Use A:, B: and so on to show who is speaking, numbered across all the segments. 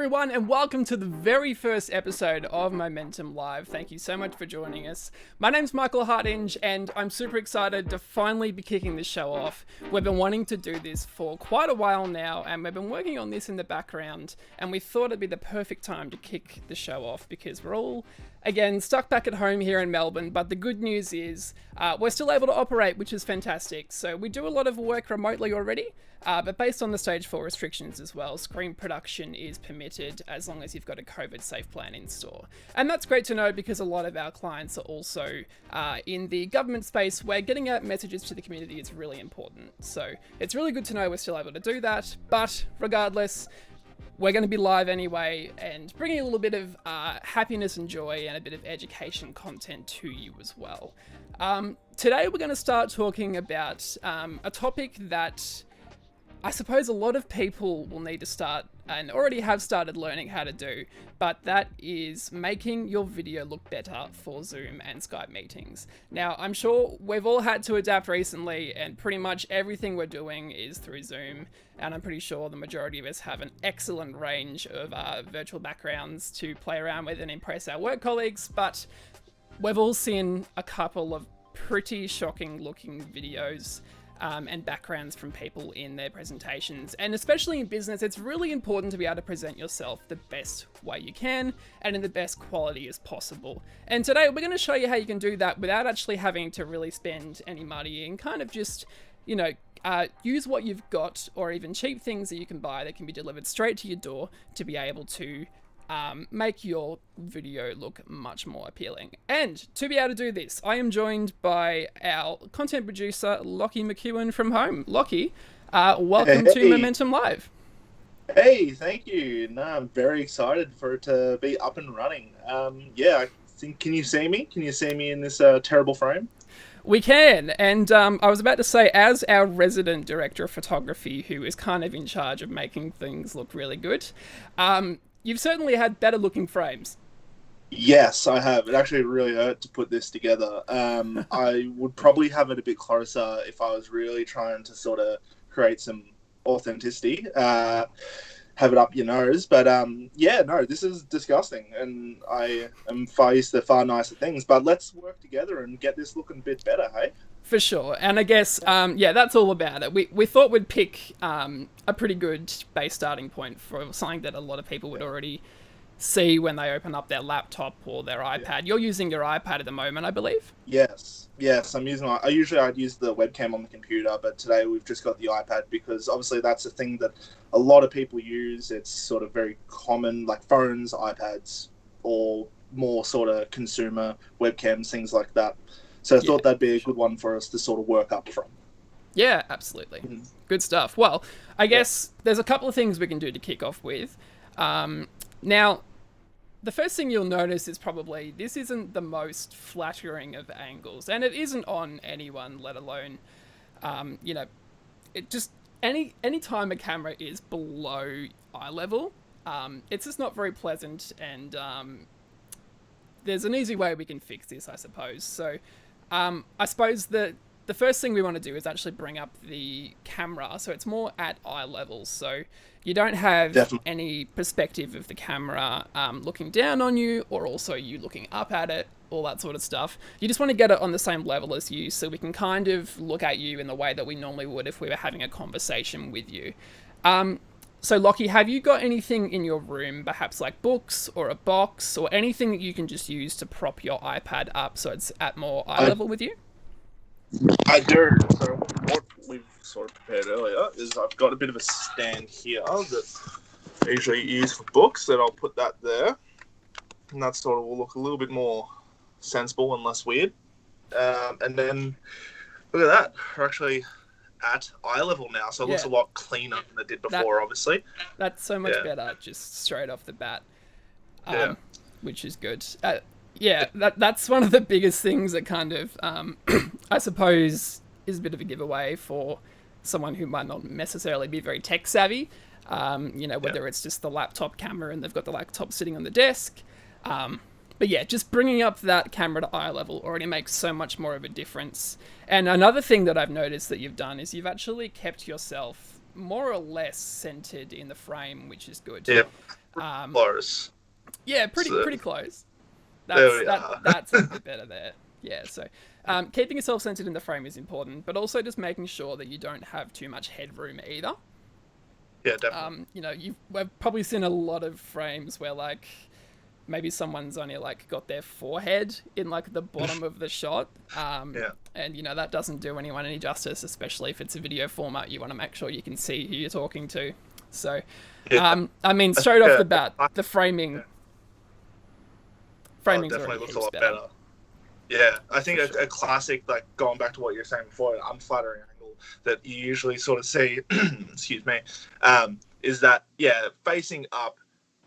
A: everyone, and welcome to the very first episode of Momentum Live. Thank you so much for joining us. My name's Michael Hartinge, and I'm super excited to finally be kicking this show off. We've been wanting to do this for quite a while now, and we've been working on this in the background, and we thought it'd be the perfect time to kick the show off because we're all, again, stuck back at home here in Melbourne, but the good news is we're still able to operate, which is fantastic. So we do a lot of work remotely already, but based on the stage 4 restrictions as well, screen production is permitted as long as you've got a COVID-safe plan in store. And that's great to know because a lot of our clients are also in the government space where getting out messages to the community is really important. So it's really good to know we're still able to do that, but regardless, we're going to be live anyway and bringing a little bit of happiness and joy and a bit of education content to you as well. Today we're going to start talking about a topic that I suppose a lot of people will need to start and already have started learning how to do, but that is making your video look better for Zoom and Skype meetings. Now, I'm sure we've all had to adapt recently and pretty much everything we're doing is through Zoom, and I'm pretty sure the majority of us have an excellent range of virtual backgrounds to play around with and impress our work colleagues, but we've all seen a couple of pretty shocking looking videos and backgrounds from people in their presentations. And especially in business, it's really important to be able to present yourself the best way you can and in the best quality as possible. And today we're going to show you how you can do that without actually having to really spend any money and kind of just, you know, use what you've got or even cheap things that you can buy that can be delivered straight to your door to be able to make your video look much more appealing. And to be able to do this, I am joined by our content producer, Lockie McEwen from home. Lockie, welcome to Momentum Live.
B: Hey, thank you. No, I'm very excited for it to be up and running. Yeah, I think, can you see me? Can you see me in this terrible frame?
A: We can, and I was about to say, as our resident director of photography, who is kind of in charge of making things look really good, you've certainly had better looking frames.
B: Yes, I have. It actually really hurt to put this together. I would probably have it a bit closer if I was really trying to sort of create some authenticity. Have it up your nose. But yeah, no, this is disgusting. And I am far used to far nicer things. But let's work together and get this looking a bit better, hey?
A: For sure. And I guess, yeah, that's all about it. We thought we'd pick a pretty good base starting point for something that a lot of people would already see when they open up their laptop or their iPad. Yeah. You're using your iPad at the moment, I believe?
B: Yes, I'm using I'd use the webcam on the computer, but today we've just got the iPad because obviously that's a thing that a lot of people use. It's sort of very common, like phones, iPads, or more sort of consumer webcams, things like that. So I thought that'd be a good one for us to sort of work up from.
A: Yeah, absolutely. Mm-hmm. Good stuff. Well, I guess there's a couple of things we can do to kick off with. Now, the first thing you'll notice is probably this isn't the most flattering of angles, and it isn't on anyone, let alone, you know, it just, any time a camera is below eye level, it's just not very pleasant, and there's an easy way we can fix this, I suppose. So I suppose the first thing we want to do is actually bring up the camera so it's more at eye level. So you don't have any perspective of the camera looking down on you or also you looking up at it, all that sort of stuff. You just want to get it on the same level as you so we can kind of look at you in the way that we normally would if we were having a conversation with you. So Lockie, have you got anything in your room, perhaps like books or a box or anything that you can just use to prop your iPad up so it's at more eye level with you?
B: I do. So what we've sort of prepared earlier is I've got a bit of a stand here that I usually use for books that I'll put that there. And that sort of will look a little bit more sensible and less weird. And then look at that. We're actually at eye level now, so it looks a lot cleaner than it did before, obviously. That's
A: so much better, just straight off the bat, which is good. That's one of the biggest things that kind of, I suppose, is a bit of a giveaway for someone who might not necessarily be very tech savvy, you know, whether it's just the laptop camera and they've got the laptop sitting on the desk. But yeah, just bringing up that camera to eye level already makes so much more of a difference. And another thing that I've noticed that you've done is you've actually kept yourself more or less centered in the frame, which is good.
B: Yeah,
A: Um,
B: close.
A: yeah,
B: So,
A: pretty close.
B: there we are.
A: That's a bit better there. Yeah, so keeping yourself centered in the frame is important, but also just making sure that you don't have too much headroom either.
B: Yeah, definitely.
A: We've probably seen a lot of frames where like maybe someone's only like got their forehead in like the bottom of the shot.
B: Yeah.
A: And that doesn't do anyone any justice, especially if it's a video format. You want to make sure you can see who you're talking to. So,
B: Yeah.
A: I mean, straight off the bat, the framing's
B: definitely
A: already
B: looks
A: heaps
B: a lot
A: better.
B: better. Yeah, I think a classic, like going back to what you were saying before, an unflattering angle that you usually sort of see, excuse me, is that, facing up,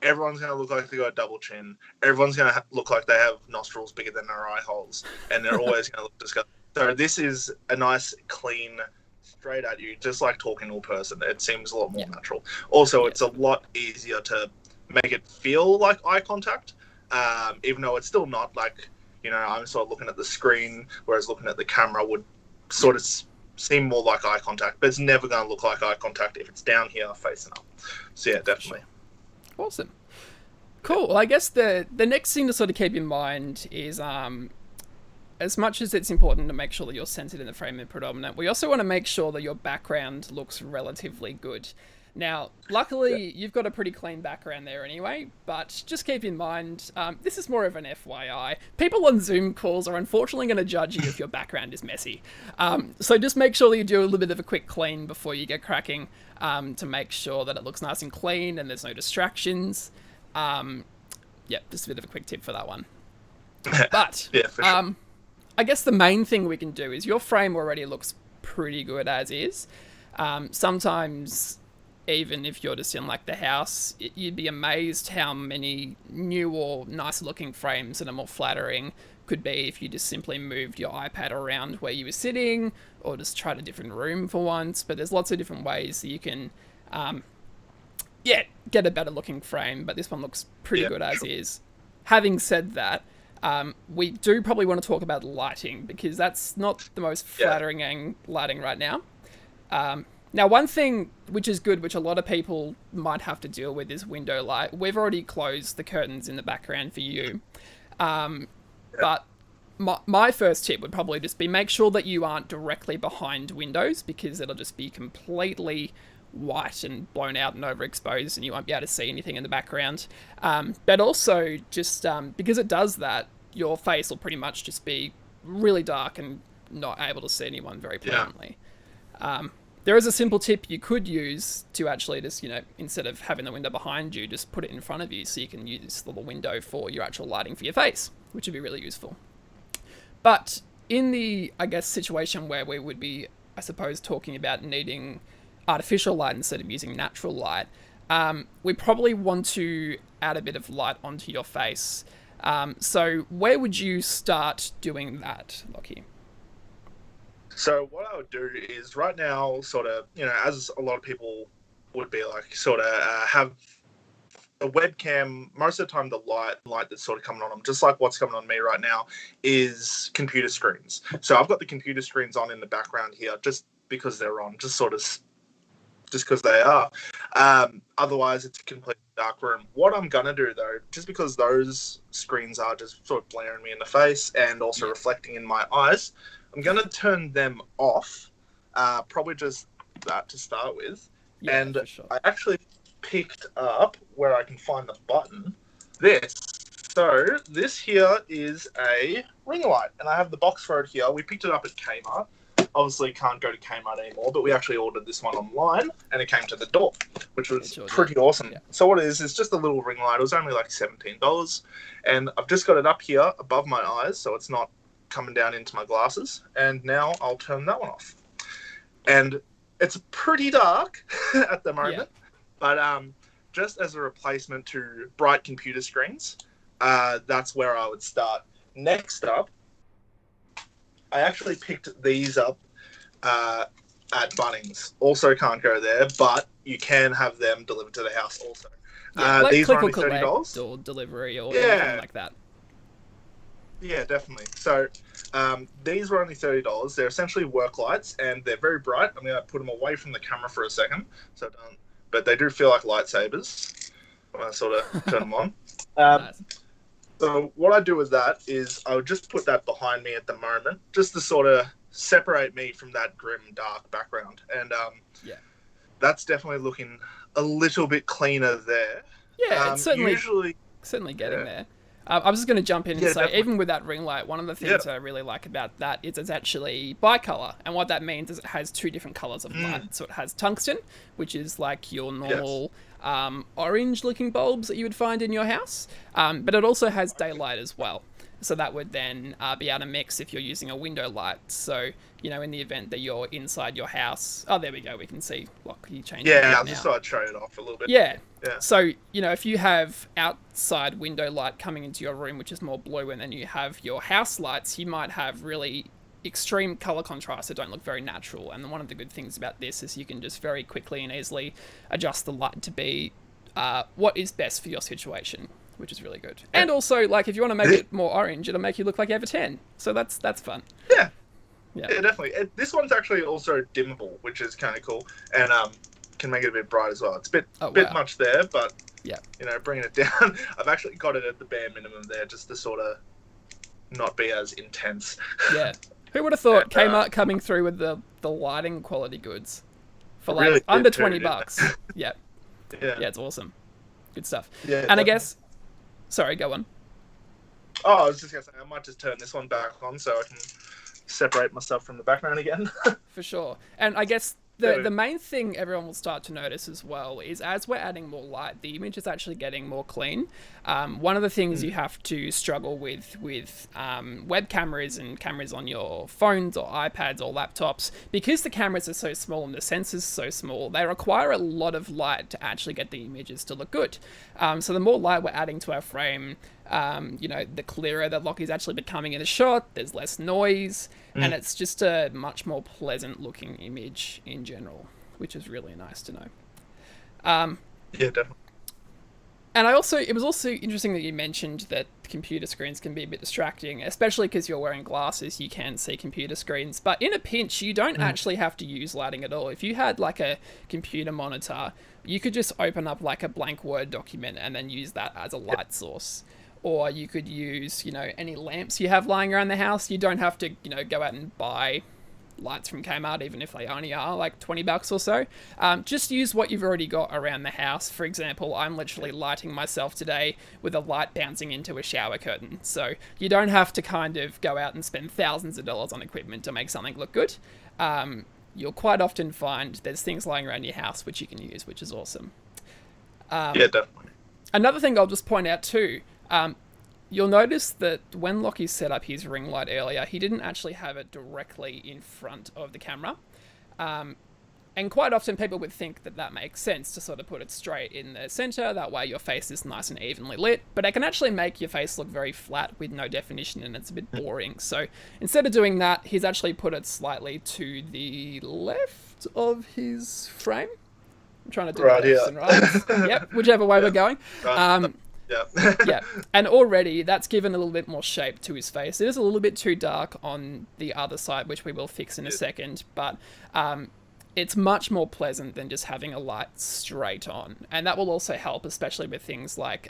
B: everyone's going to look like they got a double chin. Everyone's going to look like they have nostrils bigger than their eye holes, and they're always going to look disgusting. So this is a nice, clean, straight at you, just like talking to a person. It seems a lot more natural. Also, it's a lot easier to make it feel like eye contact, even though it's still not like, I'm sort of looking at the screen, whereas looking at the camera would sort of seem more like eye contact, but it's never going to look like eye contact if it's down here facing up. So yeah, definitely.
A: Awesome. Cool. Well, I guess the next thing to sort of keep in mind is as much as it's important to make sure that you're centered in the frame and predominant, we also want to make sure that your background looks relatively good. Now, luckily, you've got a pretty clean background there anyway, but just keep in mind, this is more of an FYI. People on Zoom calls are unfortunately going to judge you if your background is messy. So just make sure that you do a little bit of a quick clean before you get cracking, to make sure that it looks nice and clean and there's no distractions. Just a bit of a quick tip for that one. But,
B: for sure.
A: I guess the main thing we can do is your frame already looks pretty good as is. Sometimes, even if you're just in like the house, you'd be amazed how many new or nicer looking frames that are more flattering could be if you just simply moved your iPad around where you were sitting, or just tried a different room for once. But there's lots of different ways that you can get a better looking frame, but this one looks pretty good as is. Having said that, we do probably want to talk about lighting, because that's not the most flattering lighting right now. Now, one thing which is good, which a lot of people might have to deal with, is window light. We've already closed the curtains in the background for you. But my first tip would probably just be make sure that you aren't directly behind windows, because it'll just be completely white and blown out and overexposed, and you won't be able to see anything in the background. But also, just because it does that, your face will pretty much just be really dark and not able to see anyone very plainly. There is a simple tip you could use to actually just, instead of having the window behind you, just put it in front of you so you can use the little window for your actual lighting for your face, which would be really useful. But in the, I guess, situation where we would be, I suppose, talking about needing artificial light instead of using natural light, we probably want to add a bit of light onto your face. So where would you start doing that, Lockie?
B: So what I would do is right now, sort of, as a lot of people would be like, sort of have a webcam. Most of the time, the light that's sort of coming on them, just like what's coming on me right now, is computer screens. So I've got the computer screens on in the background here, just because they're on, just because they are. Otherwise, it's a completely dark room. What I'm going to do, though, just because those screens are just sort of blaring me in the face and also reflecting in my eyes, I'm going to turn them off, probably just that to start with.
A: Yeah,
B: and
A: for sure.
B: I actually picked up, where I can find the button, this. So this here is a ring light, and I have the box for it here. We picked it up at Kmart. Obviously can't go to Kmart anymore, but we actually ordered this one online, and it came to the door, which was pretty awesome. Yeah. So what it is just a little ring light. It was only like $17, and I've just got it up here above my eyes, so it's not coming down into my glasses. And now I'll turn that one off. And it's pretty dark at the moment, but just as a replacement to bright computer screens, that's where I would start. Next up, I actually picked these up at Bunnings. Also can't go there, but you can have them delivered to the house also.
A: Like
B: these
A: click
B: are only
A: or collect
B: $30.
A: or delivery or anything like that.
B: Yeah, definitely. So these were only $30. They're essentially work lights, and they're very bright. I'm going to put them away from the camera for a second, so don't. But they do feel like lightsabers when I sort of turn them on.
A: Nice.
B: So what I do with that is I would just put that behind me at the moment, just to sort of separate me from that grim, dark background. And that's definitely looking a little bit cleaner there.
A: Yeah, it's certainly getting there. I was just going to jump in and say, definitely. Even with that ring light, one of the things I really like about that is it's actually bicolor. And what that means is it has two different colors of light. So it has tungsten, which is like your normal orange-looking bulbs that you would find in your house. But it also has daylight as well. So that would then be able to mix if you're using a window light. So, you know, in the event that you're inside your house... Oh, there we go. We can see. Look, you changed it
B: Yeah, I
A: now.
B: just thought I'd trade it off a little bit.
A: Yeah. So, you know, if you have outside window light coming into your room, which is more blue, and then you have your house lights, you might have really extreme color contrast that don't look very natural. And one of the good things about this is you can just very quickly and easily adjust the light to be what is best for your situation, which is really good. And also, like, if you want to make it more orange, it'll make you look like you have a 10. So that's fun.
B: Yeah, definitely. This one's actually also dimmable, which is kind of cool, and can make it a bit bright as well. It's a bit much there, but you know, bringing it down. I've actually got it at the bare minimum there, just to sort of not be as intense.
A: Yeah. Who would have thought Kmart coming through with the lighting quality goods for like really under $20? Yeah, it's awesome. Good stuff. Yeah, and definitely. I guess. Sorry, go on.
B: Oh, I was just going to say, I might just turn this one back on so I can separate myself from the background again.
A: For sure. And I guess the main thing everyone will start to notice as well is as we're adding more light, the image is actually getting more clean. One of the things you have to struggle with web cameras and cameras on your phones or iPads or laptops, because the cameras are so small and the sensors so small, they require a lot of light to actually get the images to look good. So the more light we're adding to our frame, you know, the clearer the lock is actually becoming in the shot, there's less noise, and it's just a much more pleasant looking image in general, which is really nice to know.
B: Yeah, definitely.
A: And it was also interesting that you mentioned that computer screens can be a bit distracting, especially because you're wearing glasses, you can see computer screens. But in a pinch, you don't actually have to use lighting at all. If you had like a computer monitor, you could just open up like a blank Word document and then use that as a light source. Or you could use, you know, any lamps you have lying around the house. You don't have to, you know, go out and buy lights from Kmart, even if they only are like $20 or so. Just use what you've already got around the house. For example, I'm literally lighting myself today with a light bouncing into a shower curtain. So you don't have to kind of go out and spend thousands of dollars on equipment to make something look good. You'll quite often find there's things lying around your house which you can use, which is awesome.
B: Yeah, definitely.
A: Another thing I'll just point out too, you'll notice that when Lockie set up his ring light earlier, he didn't actually have it directly in front of the camera. And quite often people would think that that makes sense to sort of put it straight in the center, that way your face is nice and evenly lit, but it can actually make your face look very flat with no definition and it's a bit boring. So instead of doing that, he's actually put it slightly to the left of his frame. I'm trying to do lefts and rights. Yep, whichever way we're going. Yeah, and already that's given a little bit more shape to his face. It is a little bit too dark on the other side, which we will fix in a second, but it's much more pleasant than just having a light straight on. And that will also help, especially with things like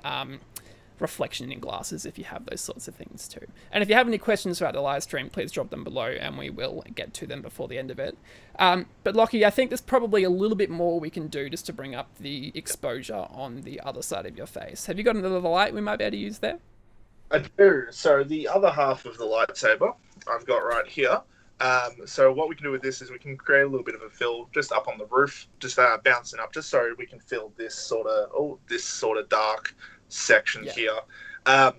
A: reflection in glasses, if you have those sorts of things too. And if you have any questions about the live stream, please drop them below and we will get to them before the end of it. But Lockie, I think there's probably a little bit more we can do just to bring up the exposure on the other side of your face. Have you got another light we might be able to use there?
B: I do. So the other half of the lightsaber I've got right here. So what we can do with this is we can create a little bit of a fill just up on the roof, just bouncing up, just so we can fill this sort of dark section here. A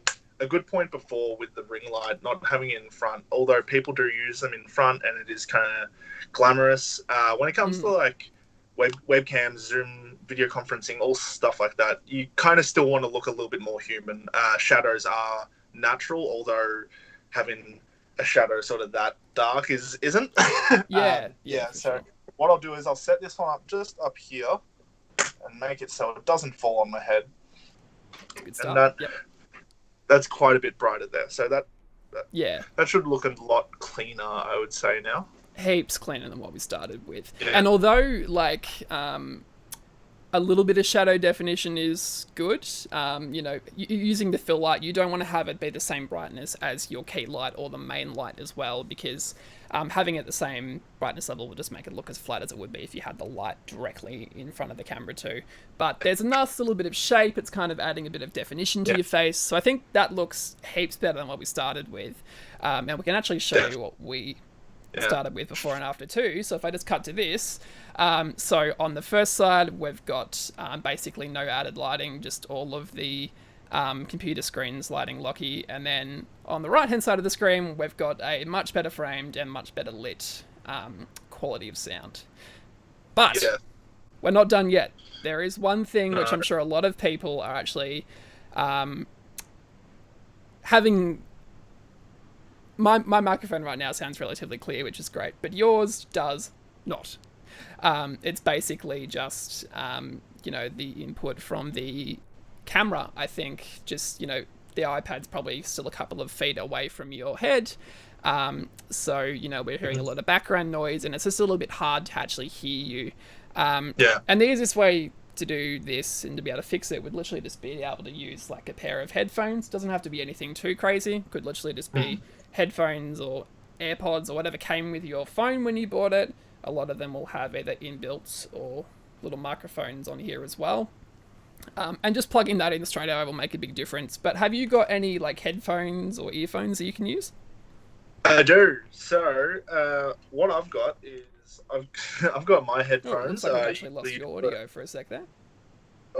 B: good point before with the ring light, not having it in front, although people do use them in front and it is kind of glamorous. When it comes to like webcams, Zoom, video conferencing, all stuff like that, you kind of still want to look a little bit more human. Shadows are natural, although having a shadow sort of that dark isn't.
A: Yeah.
B: So sure. What I'll do is I'll set this one up just up here and make it so it doesn't fall on my head.
A: Good stuff.
B: And that's quite a bit brighter there. So
A: Yeah.
B: That should look a lot cleaner, I would say now.
A: Heaps cleaner than what we started with.
B: Yeah.
A: And although, like, a little bit of shadow definition is good, using the fill light, you don't want to have it be the same brightness as your key light or the main light as well, because having it the same brightness level will just make it look as flat as it would be if you had the light directly in front of the camera too. But there's a nice little bit of shape. It's kind of adding a bit of definition to your face. So I think that looks heaps better than what we started with. And we can actually show you what we started with before and after too. So if I just cut to this, so on the first side we've got basically no added lighting, just all of the computer screens lighting Lockie, and then on the right hand side of the screen we've got a much better framed and much better lit quality of sound. But we're not done yet. There is one thing which I'm sure a lot of people are actually having. My microphone right now sounds relatively clear, which is great, but yours does not. It's basically just, the input from the camera, I think. Just, the iPad's probably still a couple of feet away from your head. So, we're hearing a lot of background noise, and it's just a little bit hard to actually hear you. And the easiest way to do this and to be able to fix it would literally just be able to use like a pair of headphones. Doesn't have to be anything too crazy. Could literally just be headphones or AirPods or whatever came with your phone when you bought it. A lot of them will have either inbuilt or little microphones on here as well. And just plugging that in straight away will make a big difference. But have you got any like headphones or earphones that you can use?
B: I do. So what I've got is I've got my headphones.
A: Looks like I've actually lost your audio for a sec there.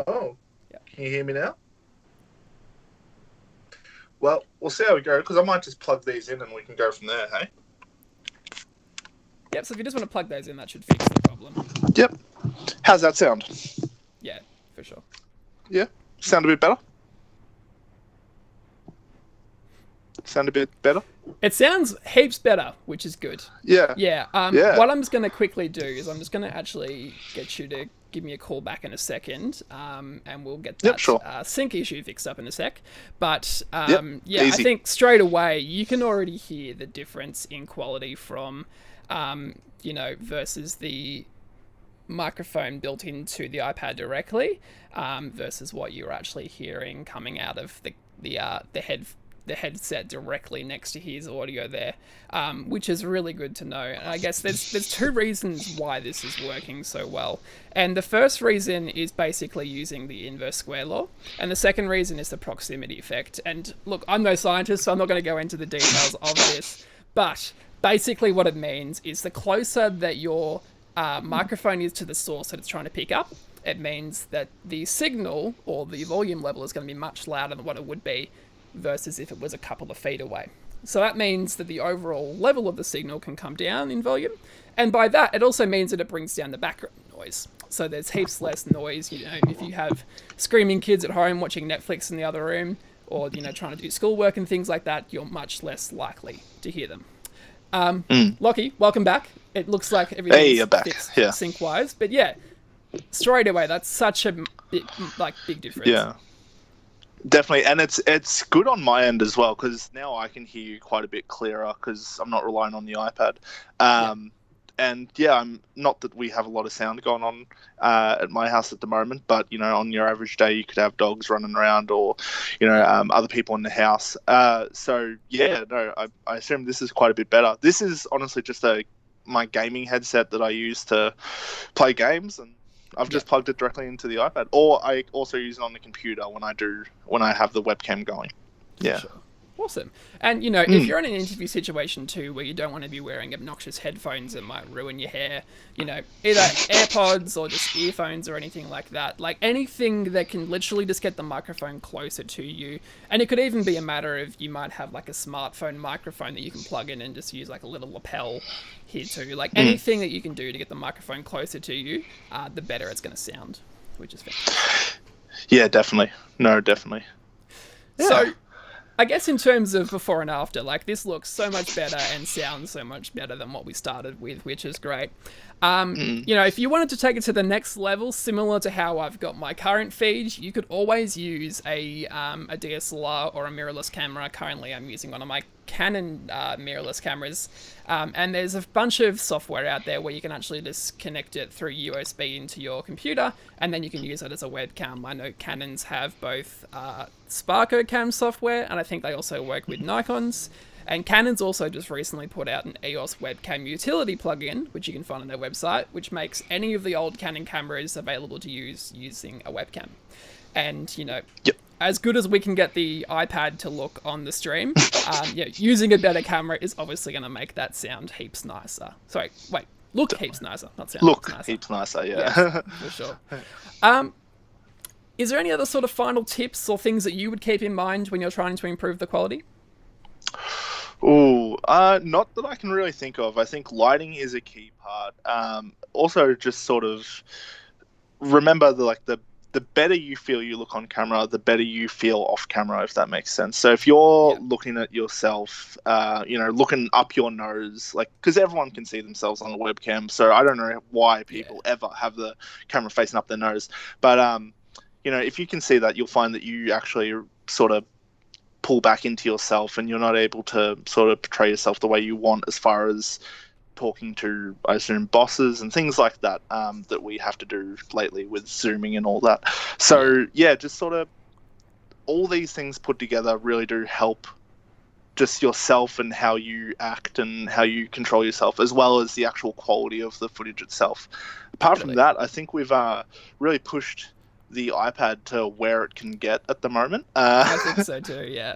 B: Oh, Can you hear me now? Well, we'll see how we go, because I might just plug these in and we can go from there, hey?
A: Yep, so if you just want to plug those in, that should fix the problem.
B: Yep. How's that sound?
A: Yeah, for sure.
B: Yeah? Sound a bit better? Sound a bit better?
A: It sounds heaps better, which is good.
B: Yeah.
A: Yeah. What I'm just going to quickly do is I'm just going to actually get you to give me a call back in a second, and we'll get that sync issue fixed up in a sec. But
B: Easy.
A: I think straight away you can already hear the difference in quality from, versus the microphone built into the iPad directly, versus what you're actually hearing coming out of the headset directly next to his audio there, which is really good to know. And I guess there's two reasons why this is working so well. And the first reason is basically using the inverse square law. And the second reason is the proximity effect. And look, I'm no scientist, so I'm not going to go into the details of this. But basically what it means is the closer that your microphone is to the source that it's trying to pick up, it means that the signal or the volume level is going to be much louder than what it would be versus if it was a couple of feet away. So that means that the overall level of the signal can come down in volume. And by that, it also means that it brings down the background noise. So there's heaps less noise. If you have screaming kids at home watching Netflix in the other room, or, trying to do schoolwork and things like that, you're much less likely to hear them. Lockie, welcome back. It looks like everything's fixed sync-wise. But yeah, straight away, that's such a big difference.
B: Yeah. Definitely, and it's good on my end as well, because now I can hear you quite a bit clearer because I'm not relying on the iPad. And I'm not that we have a lot of sound going on at my house at the moment, but on your average day you could have dogs running around or other people in the house. I assume this is quite a bit better. This is honestly just my gaming headset that I use to play games, and I've just plugged it directly into the iPad, or I also use it on the computer when I have the webcam going. Yeah.
A: Sure. Awesome. And, if you're in an interview situation too where you don't want to be wearing obnoxious headphones that might ruin your hair, either AirPods or just earphones or anything like that, like anything that can literally just get the microphone closer to you. And it could even be a matter of you might have like a smartphone microphone that you can plug in and just use like a little lapel here too. Like anything that you can do to get the microphone closer to you, the better it's going to sound, which is fantastic.
B: Yeah, definitely. No, definitely. Yeah.
A: So, I guess in terms of before and after, like this looks so much better and sounds so much better than what we started with, which is great. If you wanted to take it to the next level, similar to how I've got my current feed, you could always use a DSLR or a mirrorless camera. Currently, I'm using one of my Canon mirrorless cameras. And there's a bunch of software out there where you can actually just connect it through USB into your computer, and then you can use it as a webcam. I know Canons have both Sparko Cam software, and I think they also work with Nikon's. And Canon's also just recently put out an EOS webcam utility plugin, which you can find on their website, which makes any of the old Canon cameras available to use using a webcam. And, you know, as good as we can get the iPad to look on the stream, using a better camera is obviously going to make that sound heaps nicer. Sorry, wait, look heaps nicer, not sound
B: look
A: heaps nicer.
B: Heaps nicer, yeah.
A: For sure. Is there any other sort of final tips or things that you would keep in mind when you're trying to improve the quality?
B: Not that I can really think of. I think lighting is a key part. Also, just sort of remember the better you feel you look on camera, the better you feel off camera, if that makes sense. So if you're looking at yourself, looking up your nose, like, because everyone can see themselves on a webcam, so I don't know why people ever have the camera facing up their nose. But, if you can see that, you'll find that you actually sort of pull back into yourself, and you're not able to sort of portray yourself the way you want as far as talking to, I assume, bosses and things like that, that we have to do lately with Zooming and all that. So just sort of all these things put together really do help just yourself and how you act and how you control yourself, as well as the actual quality of the footage itself. Apart from that, I think we've really pushed the iPad to where it can get at the moment.
A: I think so too. Yeah.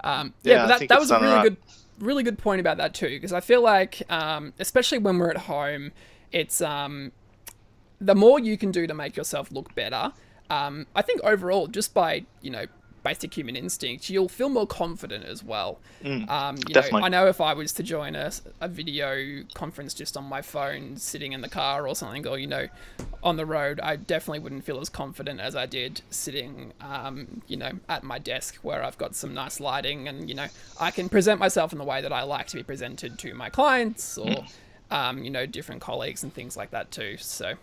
B: But
A: that was a really good point about that too, because I feel like, especially when we're at home, it's the more you can do to make yourself look better. I think overall, just by basic human instinct, you'll feel more confident as well.
B: Definitely.
A: I know if I was to join a video conference just on my phone, sitting in the car or something, or on the road, I definitely wouldn't feel as confident as I did sitting, at my desk where I've got some nice lighting and I can present myself in the way that I like to be presented to my clients or different colleagues and things like that too. So,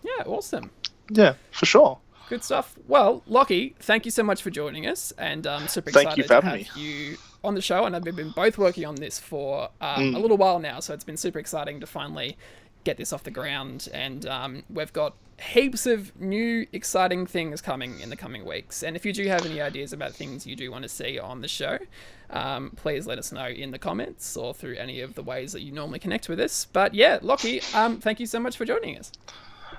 A: yeah, awesome.
B: Yeah, for sure.
A: Good stuff. Well, Lockie, thank you so much for joining us, and I'm super excited to have you on the show. And we've been both working on this for a little while now, so it's been super exciting to finally get this off the ground. And we've got heaps of new, exciting things coming in the coming weeks. And if you do have any ideas about things you do want to see on the show, please let us know in the comments or through any of the ways that you normally connect with us. But yeah, Lockie, thank you so much for joining us.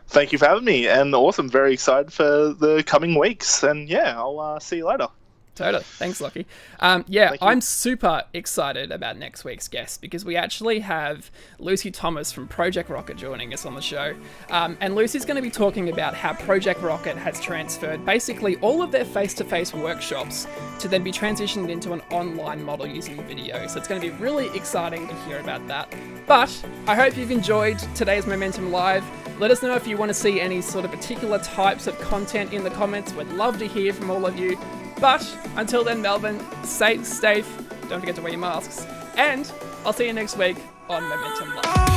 B: Thank you for having me, and awesome. Very excited for the coming weeks, and I'll see you later.
A: Totally. Thanks, Lockie. I'm super excited about next week's guest because we actually have Lucy Thomas from Project Rocket joining us on the show. And Lucy's going to be talking about how Project Rocket has transferred basically all of their face-to-face workshops to then be transitioned into an online model using video. So it's going to be really exciting to hear about that. But I hope you've enjoyed today's Momentum Live. Let us know if you want to see any sort of particular types of content in the comments. We'd love to hear from all of you. But until then, Melbourne, stay safe, don't forget to wear your masks, and I'll see you next week on Momentum Live.